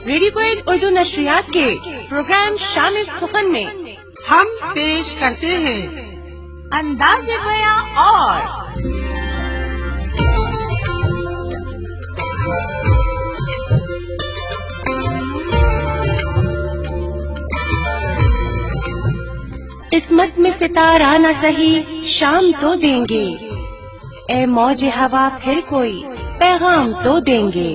Radio Kuwait Urdu نشریات کے programme شام سخن میں ہم پیش کرتے ہیں انداز بیاں اور قسمت میں ستارہ نہ سہی شام تو دیں گے، اے موج ہوا پھر کوئی پیغام تو دیں گے۔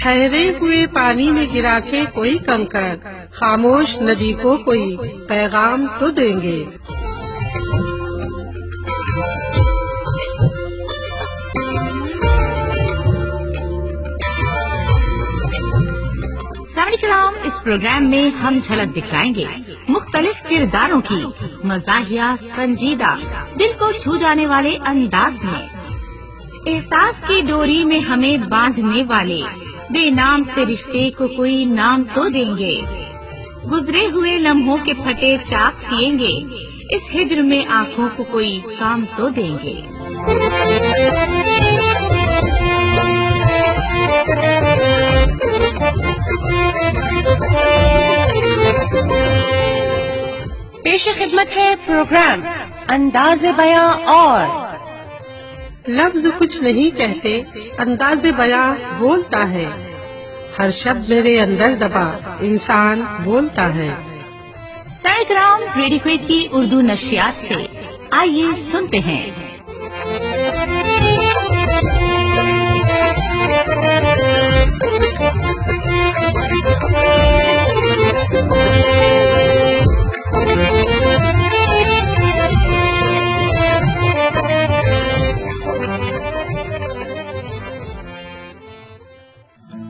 ٹھہرے ہوئے پانی میں گرا کے کوئی کنکر خاموش ندی کو کوئی پیغام تو دیں گے۔ سامعین کرام، اس پروگرام میں ہم جھلک دکھائیں گے مختلف کرداروں کی مزاحیہ سنجیدہ دل کو چھو جانے والے انداز میں، احساس کی ڈوری میں ہمیں باندھنے والے بے نام سے رشتے کو کوئی نام تو دیں گے۔ گزرے ہوئے لمحوں کے پھٹے چاک سیئیں گے، اس ہجر میں آنکھوں کو کوئی کام تو دیں گے۔ پیش خدمت ہے پروگرام انداز بیاں اور۔ لفظ کچھ نہیں کہتے، انداز بیاں بولتا ہے، ہر شبد میرے اندر دبا انسان بولتا ہے۔ سامعین کرام، ریڈیو کویت کی اردو نشریات سے آئیے سنتے ہیں۔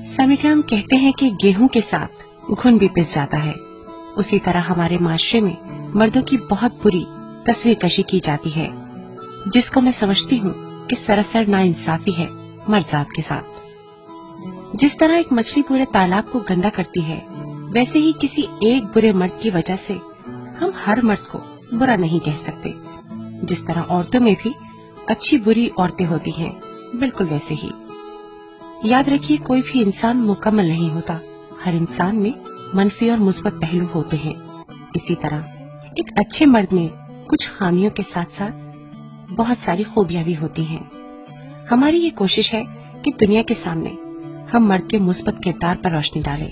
سامعین کہتے ہیں کہ گیہوں کے ساتھ گھن بھی پس جاتا ہے، اسی طرح ہمارے معاشرے میں مردوں کی بہت بری تصویر کشی کی جاتی ہے، جس کو میں سمجھتی ہوں کہ سراسر ناانصافی ہے مرد ذات کے ساتھ۔ جس طرح ایک مچھلی پورے تالاب کو گندا کرتی ہے، ویسے ہی کسی ایک برے مرد کی وجہ سے ہم ہر مرد کو برا نہیں کہہ سکتے۔ جس طرح عورتوں میں بھی اچھی بری عورتیں ہوتی ہیں، بالکل ویسے ہی۔ یاد رکھیے، کوئی بھی انسان مکمل نہیں ہوتا، ہر انسان میں منفی اور مثبت پہلو ہوتے ہیں۔ اسی طرح ایک اچھے مرد میں کچھ خامیوں کے ساتھ ساتھ بہت ساری خوبیاں بھی ہوتی ہیں۔ ہماری یہ کوشش ہے کہ دنیا کے سامنے ہم مرد کے مثبت کردار پر روشنی ڈالیں۔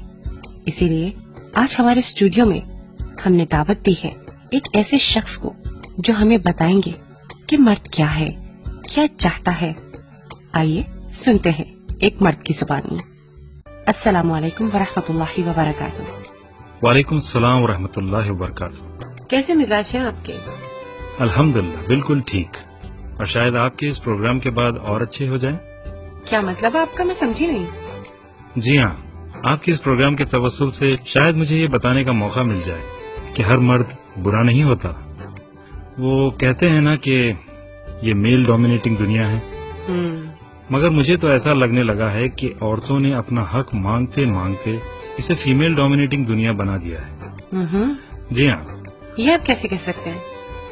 اسی لیے آج ہمارے اسٹوڈیو میں ہم نے دعوت دی ہے ایک ایسے شخص کو جو ہمیں بتائیں گے کہ مرد کیا ہے، کیا چاہتا ہے۔ آئیے سنتے ہیں ایک مرد کی زبان میں۔ السلام علیکم ورحمۃ اللہ وبرکاتہ۔ وعلیکم السلام ورحمۃ اللہ وبرکاتہ۔ کیسے مزاج ہیں آپ کے؟ الحمدللہ بالکل ٹھیک، اور شاید آپ کے اس پروگرام کے بعد اور اچھے ہو جائیں۔ کیا مطلب آپ کا؟ میں سمجھی نہیں۔ جی ہاں، آپ کے اس پروگرام کے توسل سے شاید مجھے یہ بتانے کا موقع مل جائے کہ ہر مرد برا نہیں ہوتا۔ وہ کہتے ہیں نا کہ یہ میل ڈومینیٹنگ دنیا ہے، مگر مجھے تو ایسا لگنے لگا ہے کہ عورتوں نے اپنا حق مانگتے مانگتے اسے فیمیل ڈومینیٹنگ دنیا بنا دیا ہے۔ جی ہاں، یہ آپ کیسے کہہ سکتے ہیں؟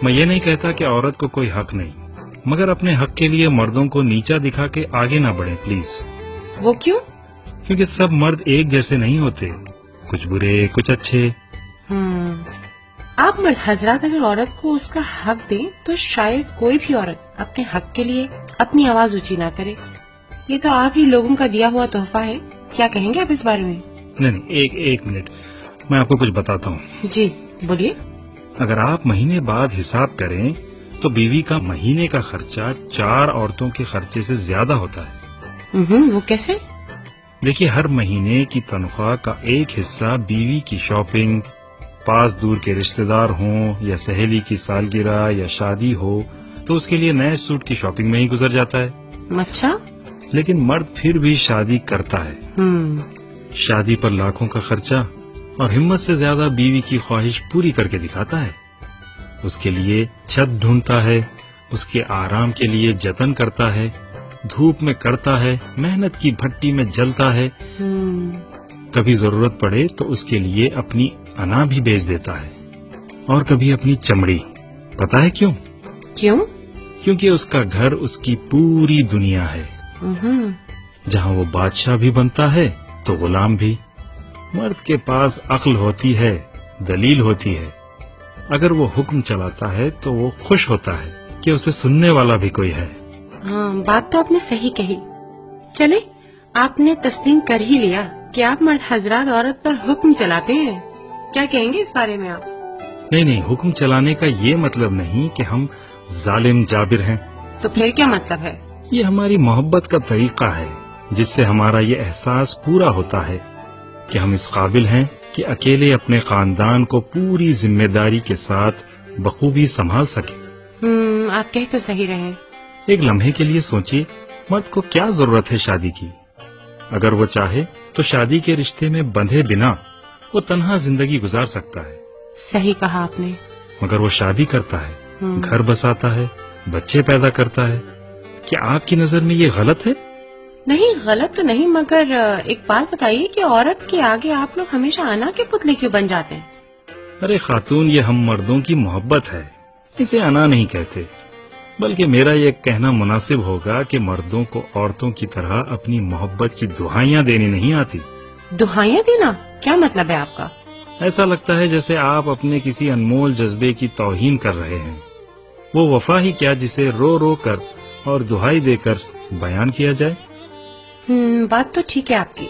میں یہ نہیں کہتا کہ عورت کو کوئی حق نہیں، مگر اپنے حق کے لیے مردوں کو نیچا دکھا کے آگے نہ بڑھیں پلیز۔ وہ کیوں؟ کیونکہ سب مرد ایک جیسے نہیں ہوتے، کچھ برے کچھ اچھے۔ آپ مرد حضرات اگر عورت کو اس کا حق دیں تو شاید کوئی بھی عورت اپنے حق کے لیے اپنی آواز اونچی نہ کرے۔ یہ تو آپ ہی لوگوں کا دیا ہوا تحفہ ہے، کیا کہیں گے آپ اس بارے میں؟ نہیں، ایک منٹ، میں آپ کو کچھ بتاتا ہوں۔ جی بولیے۔ اگر آپ مہینے بعد حساب کریں تو بیوی کا مہینے کا خرچہ 4 عورتوں کے خرچے سے زیادہ ہوتا ہے۔ وہ کیسے؟ دیکھیے، ہر مہینے کی تنخواہ کا ایک حصہ بیوی کی شاپنگ، پاس دور کے رشتہ دار ہوں یا سہیلی کی سالگرہ یا شادی ہو تو اس کے لیے نئے سوٹ کی شاپنگ میں ہی گزر جاتا ہے۔ اچھا۔ لیکن مرد پھر بھی شادی کرتا ہے، شادی پر لاکھوں کا خرچہ، اور ہمت سے زیادہ بیوی کی خواہش پوری کر کے دکھاتا ہے۔ اس کے لیے چھت ڈھونڈتا ہے، اس کے آرام کے لیے جتن کرتا ہے، دھوپ میں کرتا ہے، محنت کی بھٹی میں جلتا ہے، کبھی ضرورت پڑے تو اس کے لیے اپنی انا بھی بیچ دیتا ہے، اور کبھی اپنی چمڑی۔ پتا ہے کیوں؟ کیونکہ اس کا گھر اس کی پوری دنیا ہے، جہاں وہ بادشاہ بھی بنتا ہے تو غلام بھی۔ مرد کے پاس عقل ہوتی ہے، دلیل ہوتی ہے، اگر وہ حکم چلاتا ہے تو وہ خوش ہوتا ہے کہ اسے سننے والا بھی کوئی ہے۔ ہاں، بات تو آپ نے صحیح کہی۔ چلے، آپ نے تسلیم کر ہی لیا کہ آپ مرد حضرات عورت پر حکم چلاتے ہیں، کیا کہیں گے اس بارے میں آپ؟ نہیں، حکم چلانے کا یہ مطلب نہیں کہ ہم ظالم جابر ہیں۔ تو پھر کیا مطلب ہے؟ یہ ہماری محبت کا طریقہ ہے جس سے ہمارا یہ احساس پورا ہوتا ہے کہ ہم اس قابل ہیں کہ اکیلے اپنے خاندان کو پوری ذمہ داری کے ساتھ بخوبی سنبھال سکیں۔ آپ کہہ تو صحیح رہے۔ ایک لمحے کے لیے سوچیے، مرد کو کیا ضرورت ہے شادی کی؟ اگر وہ چاہے تو شادی کے رشتے میں بندھے بنا وہ تنہا زندگی گزار سکتا ہے۔ صحیح کہا آپ نے۔ مگر وہ شادی کرتا ہے، گھر بساتا ہے، بچے پیدا کرتا ہے، کیا آپ کی نظر میں یہ غلط ہے؟ نہیں، غلط تو نہیں، مگر ایک بات بتائیے کہ عورت کے آگے آپ لوگ ہمیشہ انا کے پتلے کیوں بن جاتے ہیں؟ ارے خاتون، یہ ہم مردوں کی محبت ہے، اسے انا نہیں کہتے، بلکہ میرا یہ کہنا مناسب ہوگا کہ مردوں کو عورتوں کی طرح اپنی محبت کی دہائیاں دینی نہیں آتی۔ دہائیاں دینا کیا مطلب ہے آپ کا؟ ایسا لگتا ہے جیسے آپ اپنے کسی انمول جذبے کی توہین کر رہے ہیں۔ وہ وفا ہی کیا جسے رو رو کر اور دہائی دے کر بیان کیا جائے؟ بات تو ٹھیک ہے آپ کی۔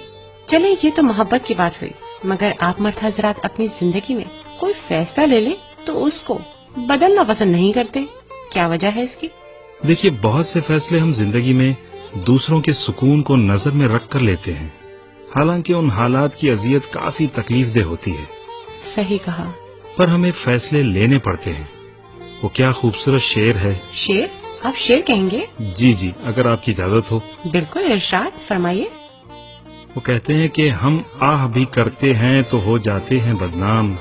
چلے، یہ تو محبت کی بات ہوئی، مگر آپ مرد حضرات اپنی زندگی میں کوئی فیصلہ لے لیں تو اس کو بدلنا پسند نہیں کرتے، کیا وجہ ہے اس کی؟ دیکھیے، بہت سے فیصلے ہم زندگی میں دوسروں کے سکون کو نظر میں رکھ کر لیتے ہیں، حالانکہ ان حالات کی اذیت کافی تکلیف دہ ہوتی ہے۔ صحیح کہا۔ پر ہمیں فیصلے لینے پڑتے ہیں۔ وہ کیا خوبصورت شعر ہے۔ شعر؟ آپ شعر کہیں گے؟ جی، اگر آپ کی اجازت ہو۔ بالکل، ارشاد فرمائیے۔ وہ کہتے ہیں کہ ہم آہ بھی کرتے ہیں تو ہو جاتے ہیں بدنام،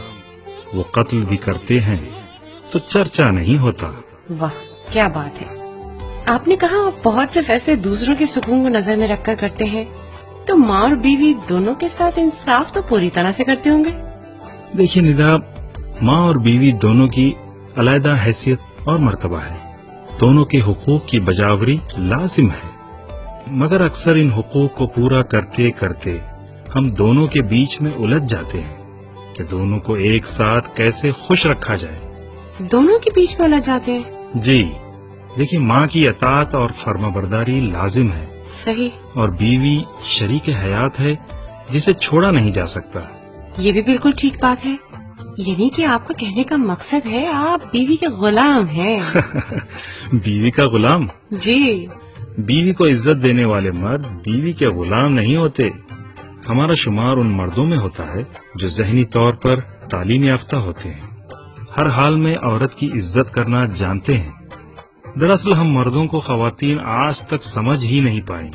وہ قتل بھی کرتے ہیں تو چرچا نہیں ہوتا۔ واہ، کیا بات ہے! آپ نے کہا آپ بہت سے فیصلے دوسروں کے سکون کو نظر میں رکھ کر کرتے ہیں، تو ماں اور بیوی دونوں کے ساتھ انصاف تو پوری طرح سے کرتے ہوں گے؟ دیکھیے ندا، ماں اور بیوی دونوں کی علیحدہ حیثیت اور مرتبہ ہے، دونوں کے حقوق کی بجاوری لازم ہے، مگر اکثر ان حقوق کو پورا کرتے کرتے ہم دونوں کے بیچ میں الجھ جاتے ہیں کہ دونوں کو ایک ساتھ کیسے خوش رکھا جائے۔ دونوں کے بیچ میں الجھ جاتے ہیں؟ جی، دیکھیے، ماں کی اطاعت اور فرما برداری لازم ہے، صحیح، اور بیوی شریک حیات ہے جسے چھوڑا نہیں جا سکتا۔ یہ بھی بالکل ٹھیک بات ہے، یعنی کہ آپ کا کہنے کا مقصد ہے آپ بیوی کے غلام ہیں۔ بیوی کا غلام؟ جی۔ بیوی کو عزت دینے والے مرد بیوی کے غلام نہیں ہوتے۔ ہمارا شمار ان مردوں میں ہوتا ہے جو ذہنی طور پر تعلیم یافتہ ہوتے ہیں، ہر حال میں عورت کی عزت کرنا جانتے ہیں۔ دراصل ہم مردوں کو خواتین آج تک سمجھ ہی نہیں پائیں۔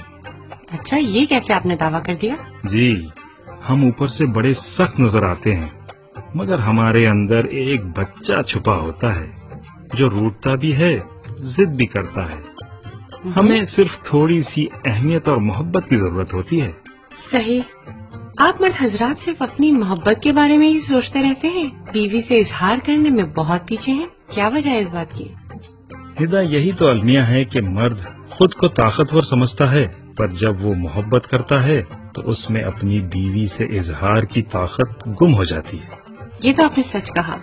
اچھا، یہ کیسے آپ نے دعویٰ کر دیا؟ جی، ہم اوپر سے بڑے سخت نظر آتے ہیں، مگر ہمارے اندر ایک بچہ چھپا ہوتا ہے جو روٹتا بھی ہے، ضد بھی کرتا ہے۔ ہمیں صرف تھوڑی سی اہمیت اور محبت کی ضرورت ہوتی ہے۔ صحیح۔ آپ مرد حضرات صرف اپنی محبت کے بارے میں ہی سوچتے رہتے ہیں، بیوی سے اظہار کرنے میں بہت پیچھے ہیں، کیا وجہ ہے اس بات کی؟ ہدا، یہی تو المیہ ہے کہ مرد خود کو طاقتور سمجھتا ہے، پر جب وہ محبت کرتا ہے تو اس میں اپنی بیوی سے اظہار کی طاقت گم ہو جاتی ہے۔ یہ تو آپ نے سچ کہا،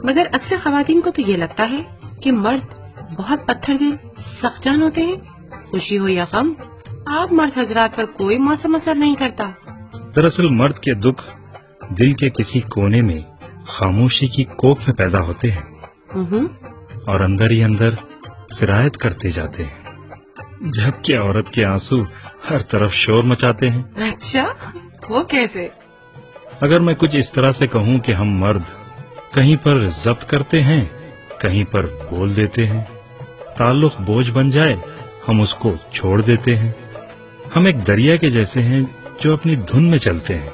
مگر اکثر خواتین کو تو یہ لگتا ہے کہ مرد بہت پتھر دل، سخت جان ہوتے ہیں، خوشی ہو یا غم آپ مرد حضرات پر کوئی موسم اثر نہیں کرتا۔ دراصل مرد کے دکھ دل کے کسی کونے میں خاموشی کی کوکھ میں پیدا ہوتے ہیں اور اندر ہی اندر سرایت کرتے جاتے ہیں، جبکہ عورت کے آنسو ہر طرف شور مچاتے ہیں۔ اچھا، وہ کیسے؟ اگر میں کچھ اس طرح سے کہوں کہ ہم مرد کہیں پر ضبط کرتے ہیں، کہیں پر بول دیتے ہیں، تعلق بوجھ بن جائے ہم اس کو چھوڑ دیتے ہیں، ہم ایک دریا کے جیسے ہیں جو اپنی دھن میں چلتے ہیں،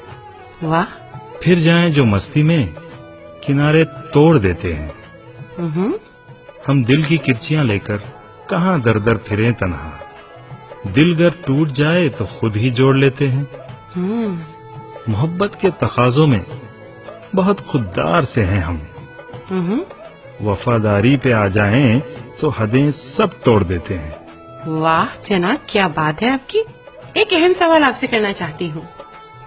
واہ، پھر جائیں جو مستی میں کنارے توڑ دیتے ہیں۔ ہم دل کی کرچیاں لے کر کہاں در در پھریں تنہا، دل گر ٹوٹ جائے تو خود ہی جوڑ لیتے ہیں۔ محبت کے تقاضوں میں بہت خوددار سے ہیں ہم، وفاداری پہ آ جائیں تو حدیں سب توڑ دیتے ہیں۔ واہ جناب، کیا بات ہے آپ کی۔ ایک اہم سوال آپ سے کرنا چاہتی ہوں،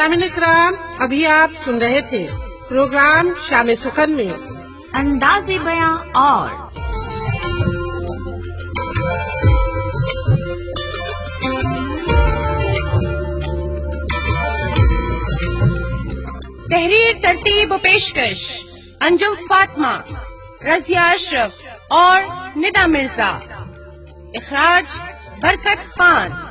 سامعین کرام، ابھی آپ سن رہے تھے پروگرام شام سخن میں انداز بیاں اور تحریر، ترتیب و پیشکش انجم فاطمہ، رضیہ اشرف اور ندا مرزا۔ اخراج برکت خان۔